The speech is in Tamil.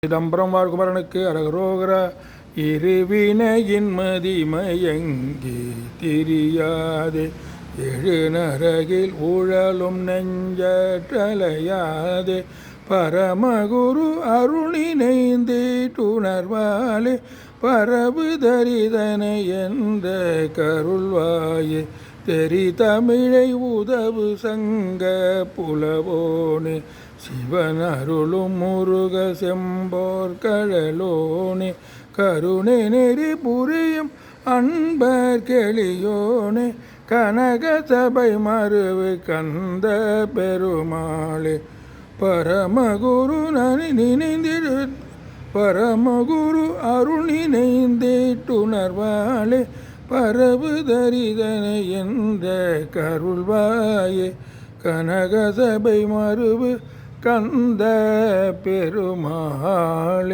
சிதம்பரம் வாழ்குமரனுக்கு அரகரோகரா. இருவினையின் மதிமயங்கி திரியாதே எழு நரகில் ஊழலும் நெஞ்சற்றலையாதே பரமகுரு அருளினைந்தேட்டுணர்வாலே பரவு தரிதனை என்ற கருள்வாயே தெரி தமிழை உதவு சங்க புலவோனே சிவன் அருளும் முருக செம்போர் கழலோனே கருணை நெறி புரியும் அன்பர் கெளியோனே கனக சபை மருவு கந்த பெருமாளே பரமகுரு நினைந்திடு பரமகுரு அருள் நினைந்தேட்டுணர்வாளே பரவு தரிதனை என்ற கருள்வாயே கனக சபை மருவு கந்த பெருமாளே.